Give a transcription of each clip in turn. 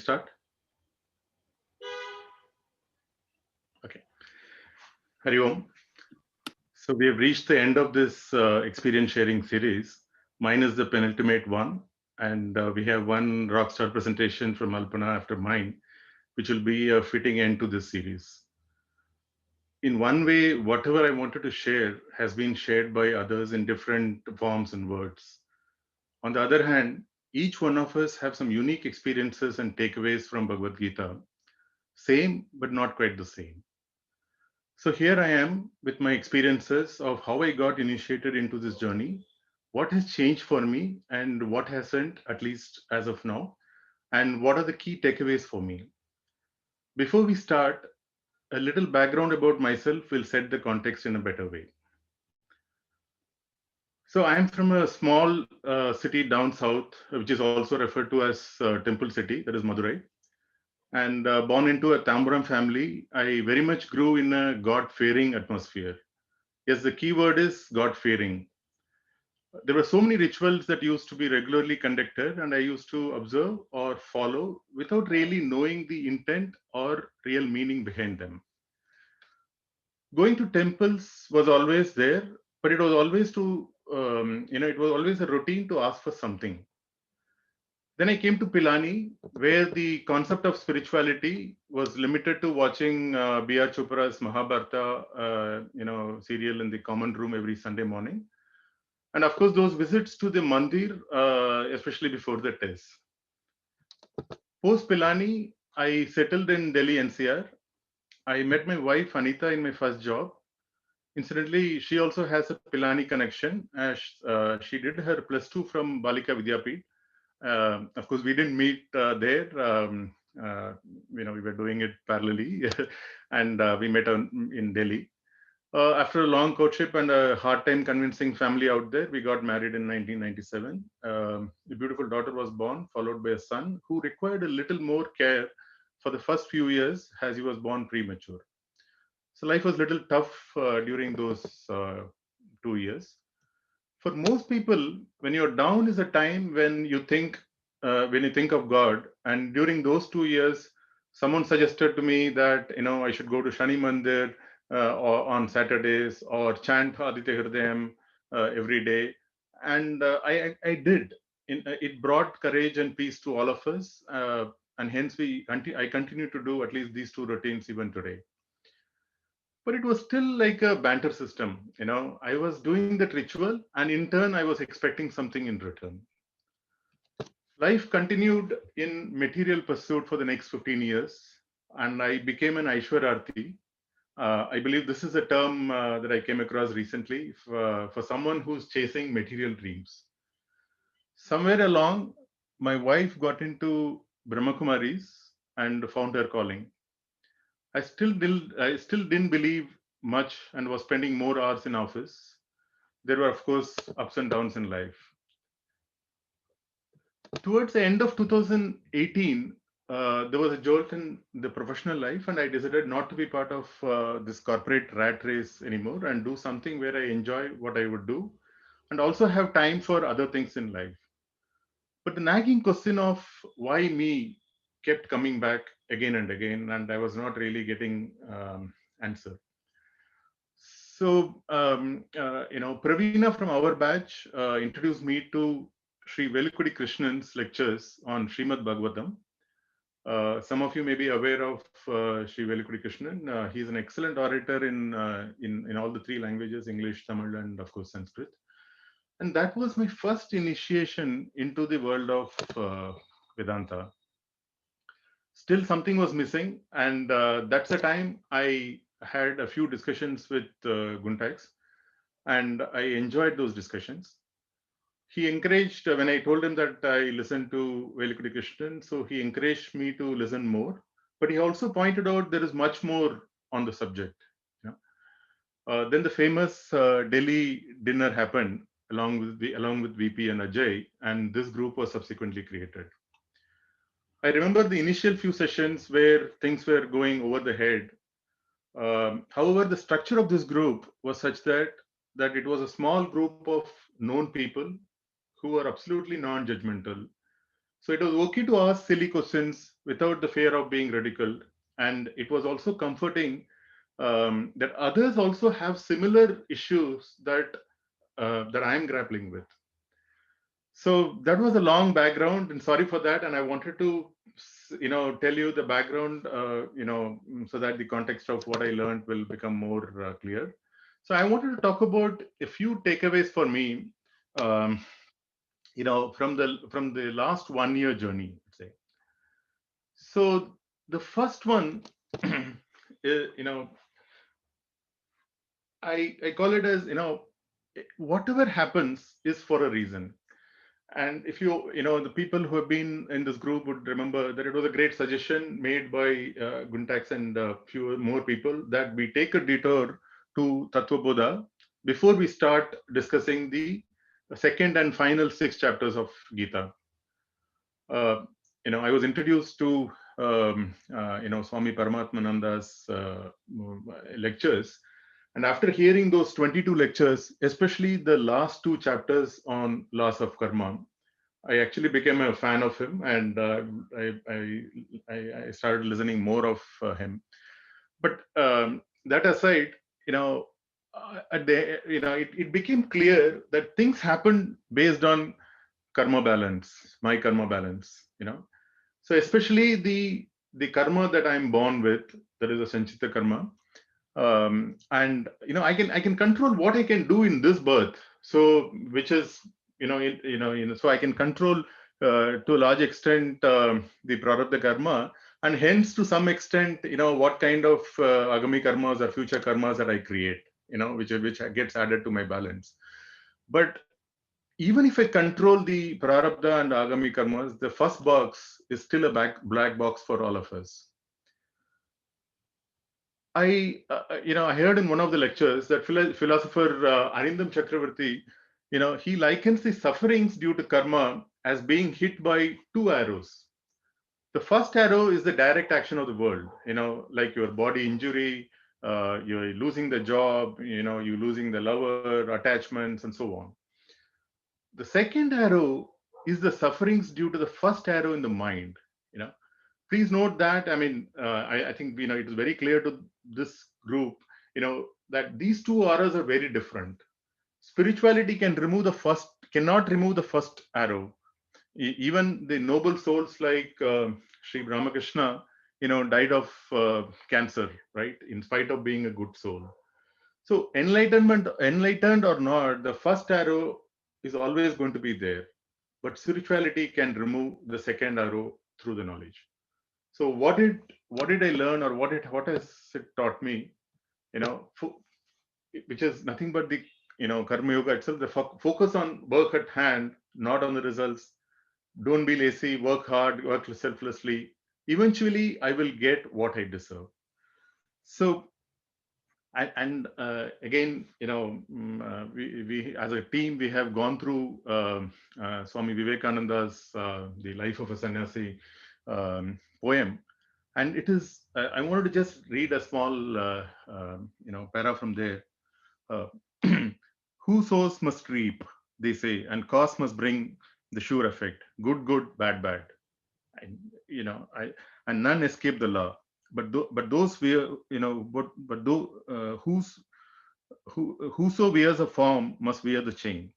Start. Okay. Hari Om. So we have reached the end of this experience sharing series. Mine is the penultimate one, and we have one rockstar presentation from Alpana after mine, which will be a fitting end to this series. In one way, whatever I wanted to share has been shared by others in different forms and words. On the other hand, each one of us have some unique experiences and takeaways from Bhagavad Gita, same but not quite the same. So here I am with my experiences of how I got initiated into this journey, what has changed for me, and what hasn't, at least as of now, and what are the key takeaways for me. Before we start, a little background about myself will set the context in a better way. So I am from a small city down south, which is also referred to as Temple City, that is Madurai. And born into a Tamburam family, I very much grew in a God fearing atmosphere. Yes, the key word is God fearing. There were so many rituals that used to be regularly conducted, and I used to observe or follow without really knowing the intent or real meaning behind them. Going to temples was always there, but it was always it was always a routine to ask for something. Then I came to Pilani, where the concept of spirituality was limited to watching B.R. Chopra's Mahabharata, serial in the common room every Sunday morning. And of course, those visits to the mandir, especially before the test. Post Pilani, I settled in Delhi NCR. I met my wife Anita in my first job. Incidentally, she also has a Pilani connection as she did her plus two from Balika Vidyapit. Of course, we didn't meet there. We were doing it parallelly, and we met in Delhi. After a long courtship and a hard time convincing family out there, we got married in 1997. A beautiful daughter was born, followed by a son who required a little more care for the first few years as he was born premature. So life was a little tough during those 2 years. For most people, when you're down is a time when you think of God. And during those 2 years, someone suggested to me that I should go to Shani Mandir or on Saturdays or chant Aditya Hridayam every day, and I did. It brought courage and peace to all of us, and hence I continue to do at least these two routines even today. But it was still like a banter system. I was doing that ritual, and in turn, I was expecting something in return. Life continued in material pursuit for the next 15 years, and I became an Aishwararthi. I believe this is a term that I came across recently for someone who's chasing material dreams. Somewhere along, my wife got into Brahmakumaris and found her calling. I still didn't believe much and was spending more hours in office. There were, of course, ups and downs in life. Towards the end of 2018, there was a jolt in the professional life, and I decided not to be part of this corporate rat race anymore and do something where I enjoy what I would do and also have time for other things in life. But the nagging question of why me kept coming back again and again, and I was not really getting answer. So, Pravina from our batch introduced me to Sri Velukudi Krishnan's lectures on Srimad Bhagavatam. Some of you may be aware of Sri Velukudi Krishnan. He's an excellent orator in all the three languages, English, Tamil, and of course Sanskrit. And that was my first initiation into the world of Vedanta. Still, something was missing, and that's the time I had a few discussions with Guntax, and I enjoyed those discussions. He encouraged, when I told him that I listened to Velukudi Krishnan, so he encouraged me to listen more. But he also pointed out there is much more on the subject. Then the famous Delhi dinner happened along with VP and Ajay, and this group was subsequently created. I remember the initial few sessions where things were going over the head. However, the structure of this group was such that it was a small group of known people who were absolutely non-judgmental. So it was okay to ask silly questions without the fear of being ridiculed. And it was also comforting that others also have similar issues that I'm grappling with. So that was a long background, and sorry for that. And I wanted to, tell you the background, so that the context of what I learned will become more clear. So I wanted to talk about a few takeaways for me, um, from the last 1 year journey, let's say. So the first one, you know, I call it as, whatever happens is for a reason. And if the people who have been in this group would remember that it was a great suggestion made by Guntax and a few more people that we take a detour to Tattva Bodha before we start discussing the second and final 6 chapters of Gita. Uh, I was introduced to Swami Paramatmananda's lectures, and after hearing those 22 lectures, especially the last 2 chapters on loss of karma, I actually became a fan of him, and I started listening more of him. But that aside, you know, it became clear that things happen based on karma balance, my karma balance. So especially the karma that I'm born with, that is a sanchita karma, and I can control what I can do in this birth. So which is so I can control to a large extent the prarabdha karma, and hence to some extent what kind of agami karmas or future karmas that I create, which gets added to my balance. But even if I control the prarabdha and agami karmas, the first box is still a black box for all of us. I heard in one of the lectures that philosopher Arindam Chakravarti, he likens the sufferings due to karma as being hit by two arrows. The first arrow is the direct action of the world, like your body injury, you're losing the job, you're losing the lover, attachments, and so on. The second arrow is the sufferings due to the first arrow in the mind. You know, Please note that. I mean, I think it is very clear to this group, that these two arrows are very different. Spirituality cannot remove the first arrow. Even the noble souls like Sri Ramakrishna, died of cancer, right? In spite of being a good soul. So enlightened or not, the first arrow is always going to be there. But spirituality can remove the second arrow through the knowledge. So what did I learn, or what has it taught me? You know, fo- which is nothing but the karma yoga itself. The focus on work at hand, not on the results. Don't be lazy. Work hard. Work selflessly. Eventually, I will get what I deserve. So and again, we as a team we have gone through Swami Vivekananda's The Life of a Sannyasi poem, and it is I wanted to just read a small para from there. uh, who sows must reap, they say, and cause must bring the sure effect. Good, good, bad, bad. And and none escape the law. But those wear, but those whoso wears a form must wear the chain.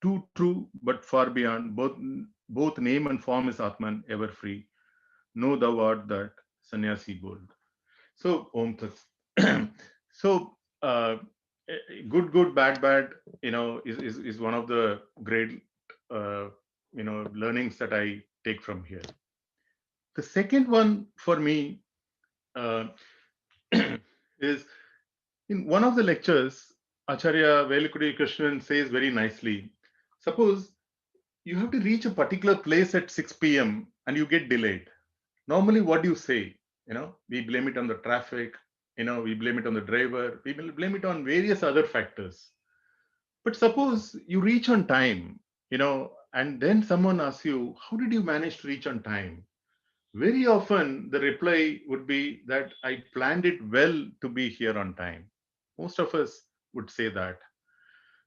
Too true, but far beyond. Both name and form is Atman, ever free. Know thou art that sannyasi bold. So Om Tat. So good, good, bad, bad. Is one of the great learnings that I take from here. The second one for me uh, is in one of the lectures, Acharya Velukudi Krishnan says very nicely, suppose you have to reach a particular place at 6 p.m. and you get delayed. Normally, what do you say? We blame it on the traffic, we blame it on the driver, we will blame it on various other factors. But suppose you reach on time, and then someone asks you, how did you manage to reach on time? Very often, the reply would be that I planned it well to be here on time. Most of us would say that.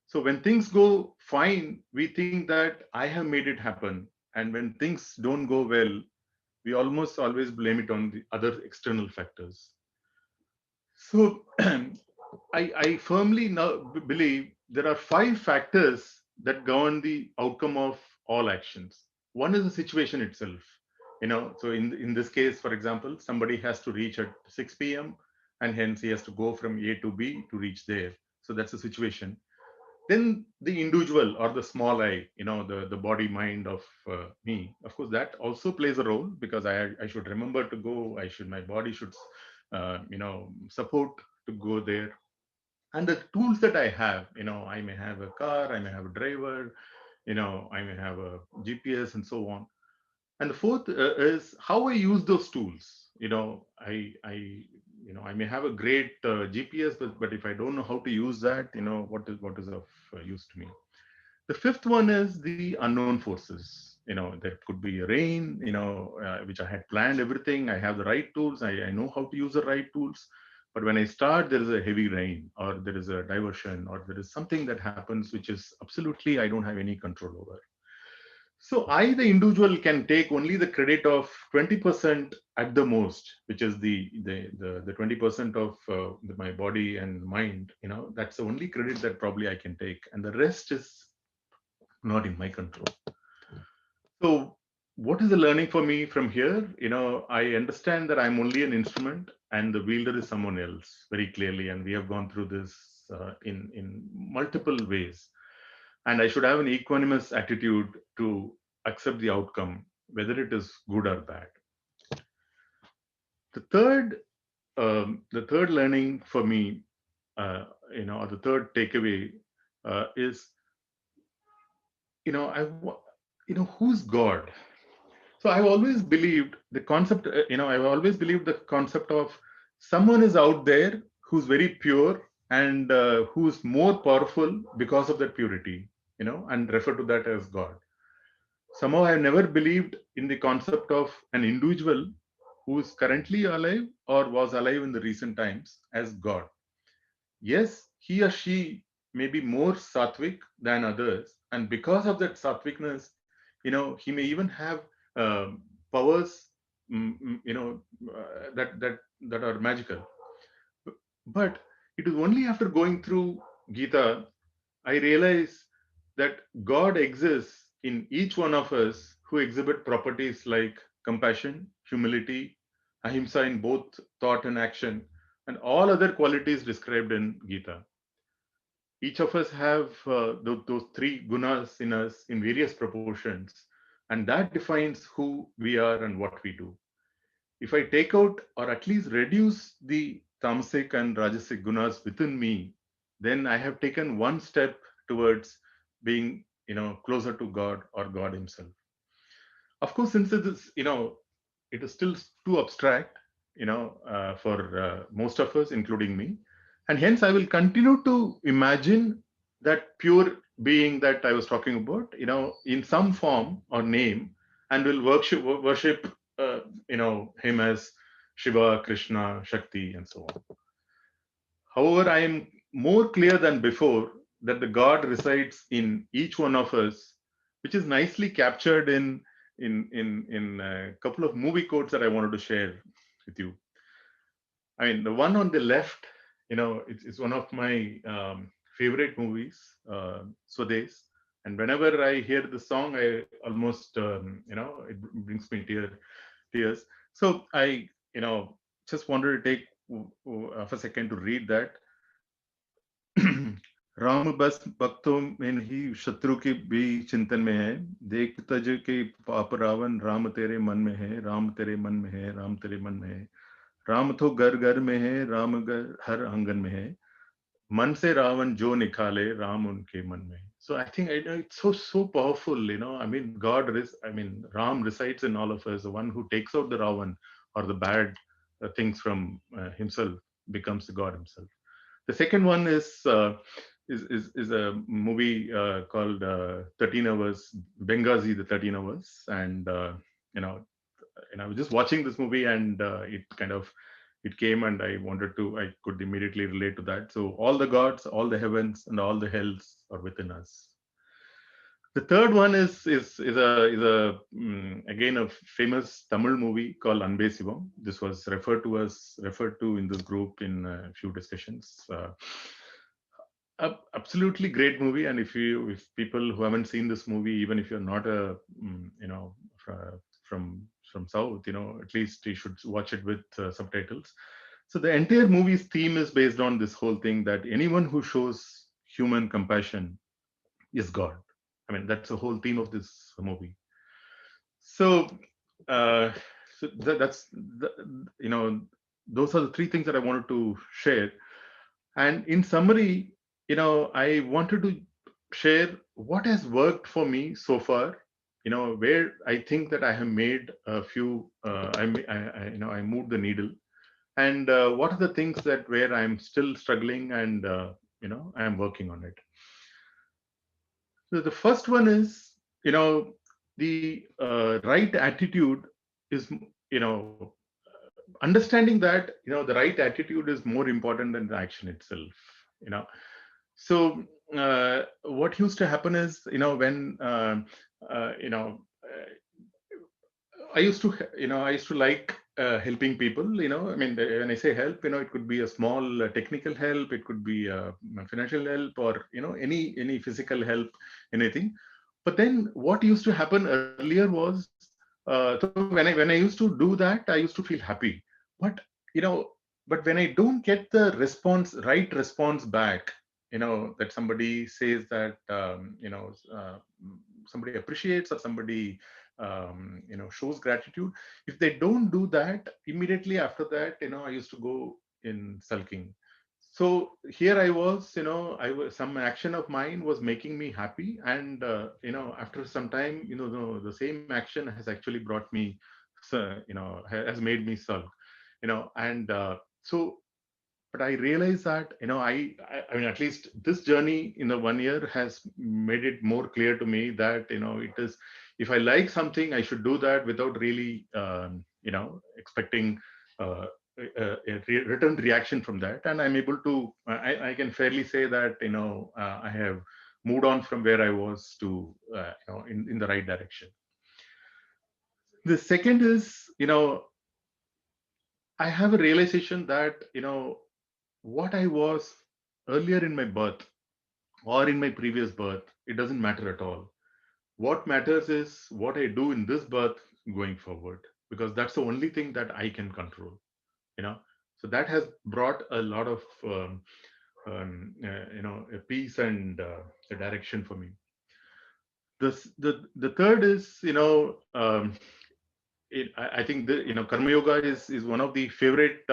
So when things go fine, we think that I have made it happen. And when things don't go well, we almost always blame it on the other external factors. So I firmly now believe there are five factors that govern the outcome of all actions. One is the situation itself. So in this case, for example, somebody has to reach at 6 p.m. and hence he has to go from A to B to reach there. So that's the situation. Then the individual or the small I, the body mind of me, of course, that also plays a role, because I should remember to go. My body should support to go there. And the tools that I have, I may have a car, I may have a driver, I may have a GPS and so on. And the fourth is how I use those tools. I may have a great GPS, but if I don't know how to use that, what is of use to me. The fifth one is the unknown forces. There could be rain, which I had planned everything. I have the right tools. I know how to use the right tools. But when I start, there is a heavy rain, or there is a diversion, or there is something that happens which is absolutely I don't have any control over. So I, the individual, can take only the credit of 20% at the most, which is the 20% of my body and mind. That's the only credit that probably I can take, and the rest is not in my control. So what is the learning for me from here? I understand that I'm only an instrument and the wielder is someone else very clearly, and we have gone through this in multiple ways. And I should have an equanimous attitude to accept the outcome, whether it is good or bad. The third learning for me, or the third takeaway, is you know I wa- who's God? So I've always believed the concept. I've always believed the concept of someone is out there who's very pure and who's more powerful because of that purity. And refer to that as God. Somehow I've never believed in the concept of an individual who is currently alive or was alive in the recent times as God. Yes, he or she may be more sattvic than others, and because of that sattvikness, he may even have powers, that are magical. But it is only after going through Gita I realize that God exists in each one of us who exhibit properties like compassion, humility, ahimsa in both thought and action, and all other qualities described in Gita. Each of us have those three gunas in us in various proportions, and that defines who we are and what we do. If I take out or at least reduce the tamasic and rajasic gunas within me, then I have taken one step towards being, closer to God or God Himself. Of course, since it is still too abstract, for most of us, including me, and hence I will continue to imagine that pure being that I was talking about, in some form or name, and will worship, him as Shiva, Krishna, Shakti, and so on. However, I am more clear than before that the God resides in each one of us, which is nicely captured in a couple of movie quotes that I wanted to share with you. I mean, the one on the left, it's one of my favorite movies, Swades. And whenever I hear the song, I almost, it brings me tears. So I, just wanted to take a second to read that. Ram बस भक्तों में नहीं शत्रु के भी चिंतन में है देख तज के पाप रावण राम तेरे मन में है राम तेरे मन में है राम तेरे मन में है राम तो घर घर में है राम घर हर आंगन में है मन से रावण जो निकाले राम उनके मन में so I think it's so powerful. I mean, Ram resides in all of us. The one who takes out the Ravan or the bad things from himself becomes the God himself. The second one is a movie called 13 Hours, Benghazi, the 13 Hours. And, I was just watching this movie and it came and I could immediately relate to that. So all the gods, all the heavens and all the hells are within us. The third one is again a famous Tamil movie called Anbe Sivam. This was referred to in this group in a few discussions. Absolutely great movie, and if people who haven't seen this movie, even if you're not a from South, at least you should watch it with subtitles. So the entire movie's theme is based on this whole thing that anyone who shows human compassion is God. I mean, that's the whole theme of this movie. So, uh, that's those are the three things that I wanted to share. And in summary, I wanted to share what has worked for me so far. Where I think that I have made a few. I moved the needle, and what are the things that where I'm still struggling, and I'm working on it. So the first one is, the right attitude is, understanding that, the right attitude is more important than the action itself. You know, so what used to happen is, when I used to like helping people. I mean, when I say help, it could be a small technical help, it could be financial help, or any physical help, anything. But then, what used to happen earlier was, so when I used to do that, I used to feel happy. But you know, but when I don't get the right response back, that somebody says that, somebody appreciates, or somebody shows gratitude. If they don't do that immediately after that, I used to go in sulking. So here I was, some action of mine was making me happy, and after some time, the same action has actually brought me, has made me sulk. And so but I realized that, I mean, at least this journey in the 1 year has made it more clear to me that, it is, if I like something, I should do that without really expecting uh, a return reaction from that. And I'm able to, I can fairly say that, I have moved on from where I was to, in the right direction. The second is, I have a realization that, what I was earlier in my birth or in my previous birth, it doesn't matter at all. What matters is what I do in this birth going forward, because that's the only thing that I can control. You know, so that has brought a lot of a peace and a direction for me. The third is, I think the, karma yoga is one of the favorite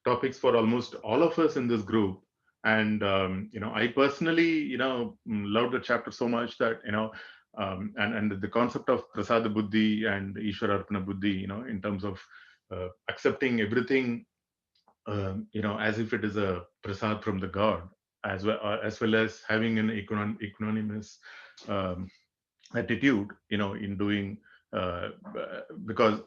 topics for almost all of us in this group. And I personally, love the chapter so much that, and the concept of prasada buddhi and ishvara arpana buddhi, in terms of accepting everything, as if it is a prasad from the god, as well as having an equanimous um, attitude, in doing, uh, because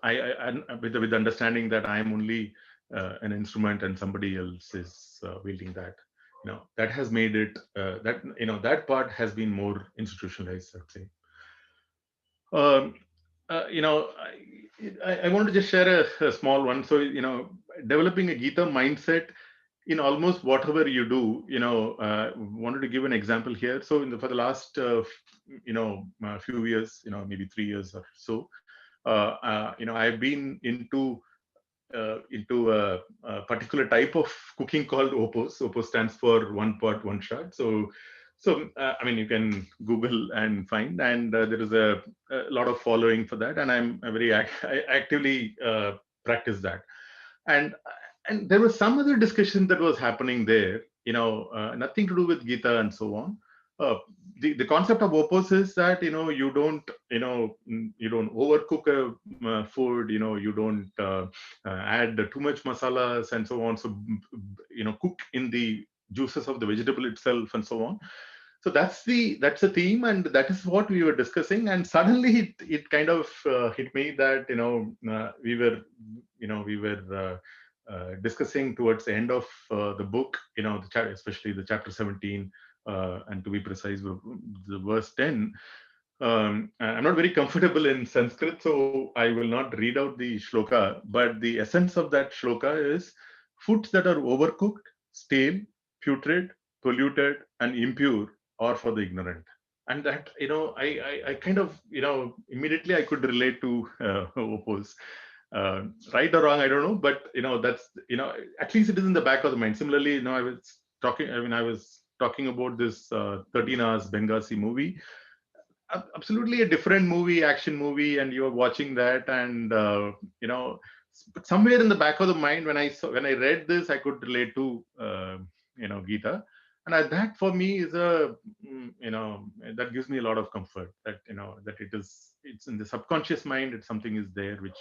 with the understanding that I am only an instrument and somebody else is wielding that. That has made it, that part has been more institutionalized, I'd say. um, I want to just share a small one. So, developing a Gita mindset in almost whatever you do, wanted to give an example here. So, for the last, few years, maybe 3 years or so, I've been into a particular type of cooking called Opos. Opos stands for one pot, one shot. So, I mean, you can Google and find, and there is a lot of following for that, and I actively practice that. And there was some other discussion that was happening there, nothing to do with Gita and so on. Uh, the concept of opos is that, you don't overcook food, you don't add too much masalas and so on. So, cook in the juices of the vegetable itself and so on. So that's the theme, and that is what we were discussing. And suddenly it kind of hit me that, we were discussing towards the end of the book, especially the chapter 17, and to be precise, the verse 10. I'm not very comfortable in Sanskrit, so I will not read out the shloka, but the essence of that shloka is foods that are overcooked, stale, putrid, polluted, and impure are for the ignorant. And that, I kind of, immediately I could relate to Oppo's. Right or wrong, I don't know, but, that's, at least it is in the back of the mind. Similarly, I was talking about this 13 Hours Benghazi movie. Absolutely a different movie, action movie, and you're watching that, and but somewhere in the back of the mind, when I read this, I could relate to Gita, and that for me is that gives me a lot of comfort, that that it's in the subconscious mind, it's something is there which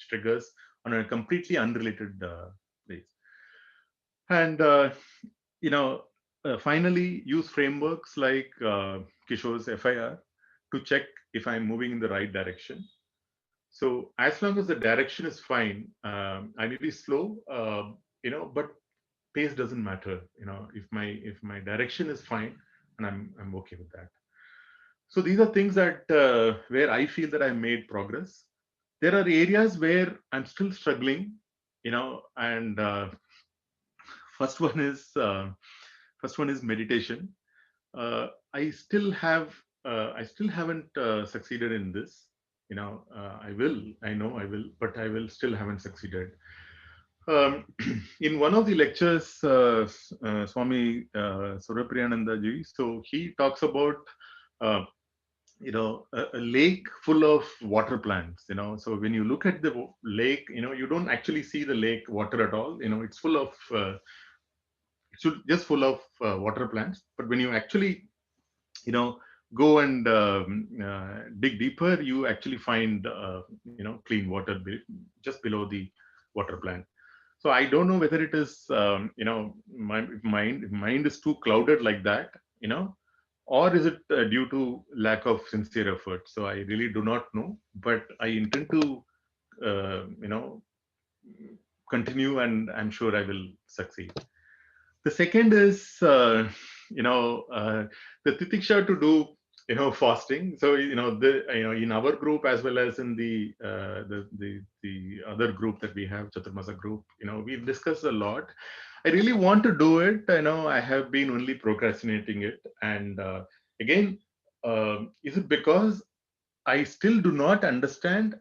triggers on a completely unrelated place. And you know finally, use frameworks like Kishore's FIR to check if I'm moving in the right direction. So as long as the direction is fine, I may be slow, but pace doesn't matter. If my direction is fine, and I'm okay with that. So these are things that where I feel that I made progress. There are areas where I'm still struggling, and first one is meditation. I still haven't succeeded in this. I know I will, but I will still haven't succeeded. Um, in one of the lectures, Swami Surapriyananda ji, so he talks about uh, a lake full of water plants. So when you look at the lake, you don't actually see the lake water at all. It's full of just full of water plants. But when you actually you know go and dig deeper, you actually find clean water just below the water plant. So I don't know whether it is my mind is too clouded like that, or is it due to lack of sincere effort. So I really do not know, but I intend to uh, you know continue, and I'm sure I will succeed. The second is, the titiksha to do, fasting. So, in our group as well as in the other group that we have, Chaturmasa group, we've discussed a lot. I really want to do it. I have been only procrastinating it. And again, is it because I still do not understand,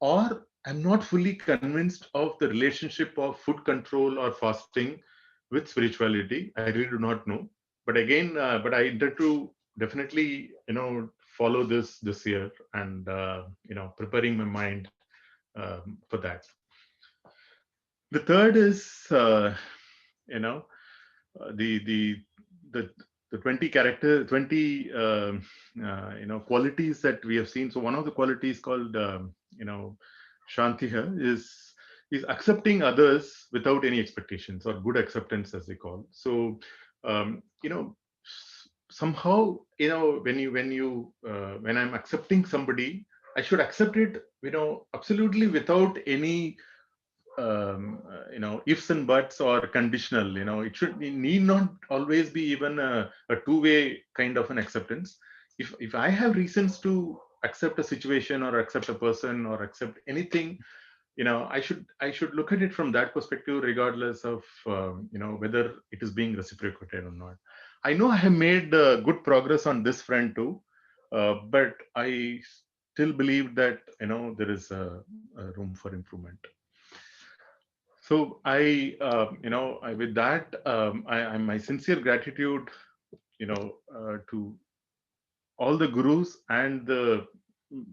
or I'm not fully convinced of the relationship of food control or fasting with spirituality? I really do not know. But again, but I intend to definitely, follow this year, and preparing my mind for that. The third is, you know, the the the 20 character 20 qualities that we have seen. So one of the qualities called shantiha is accepting others without any expectations, or good acceptance as they call. So somehow, when I'm accepting somebody, I should accept it, absolutely without any ifs and buts or conditional. It need not always be even a two-way kind of an acceptance. If I have reasons to accept a situation, or accept a person, or accept anything, I should look at it from that perspective, regardless of whether it is being reciprocated or not. I know I have made good progress on this front too, but I still believe that there is a room for improvement. So with that, I'm my sincere gratitude, to all the gurus and the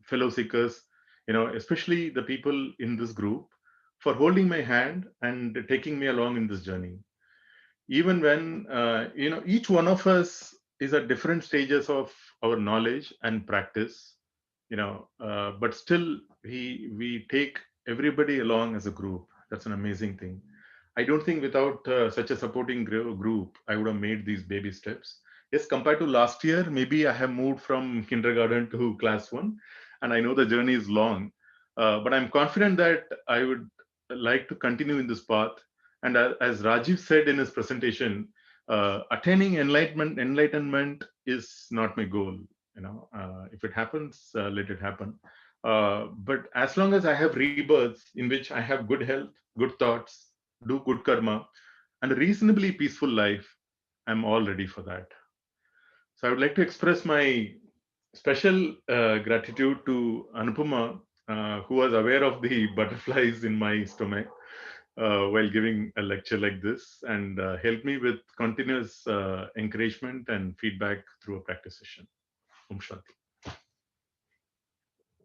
fellow seekers, especially the people in this group, for holding my hand and taking me along in this journey. Even when, each one of us is at different stages of our knowledge and practice, but still we take everybody along as a group. That's an amazing thing. I don't think without such a supporting group, I would have made these baby steps. Yes, compared to last year, maybe I have moved from kindergarten to class one, and I know the journey is long, but I'm confident that I would like to continue in this path. And as Rajiv said in his presentation, attaining enlightenment is not my goal. If it happens, let it happen. But as long as I have rebirths in which I have good health, good thoughts, do good karma, and a reasonably peaceful life, I'm all ready for that. So I would like to express my special gratitude to Anupama, who was aware of the butterflies in my stomach while giving a lecture like this, and helped me with continuous encouragement and feedback through a practice session. Om Shanti.